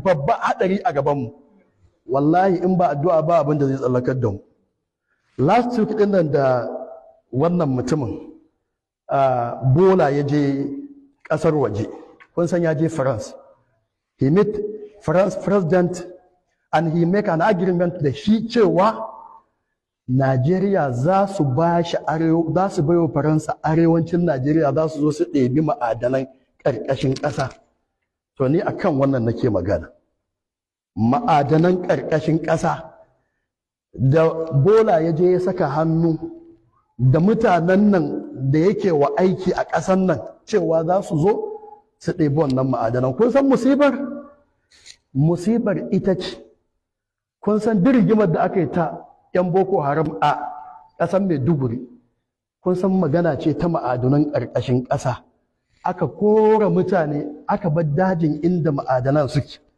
babban haɗari a gabanmu. Wallahi in ba addu'a ba abin da zai tsallakar da mu. Last week ɗin nan da wannan mutumin Bola ya je ƙasar waje, kun san ya je France. He met France president and he make an agreement da shi cewa Najeriya za su bai wa Faransa arewacin Najeriya za su zo su ɗebi ma'adanan ƙarƙashin ƙasa. To ni akan wannan nake magana. Ma'adanan ƙarƙashin ƙasa da Bola ya je ya saka hannu da mutanen nan da yake wa aiki a ƙasan nan cewa za su zo su ɗebi wannan ma'adanan. Kun san musibar ita ce, kun san duk rigimar da aka yi ta 'yan Boko Haram a ƙasar Maiduguri, kun san magana ce ta ma'adanan ƙarƙashin ƙasa. Aka kora mutane, aka bar dajin inda ma'adanan suke.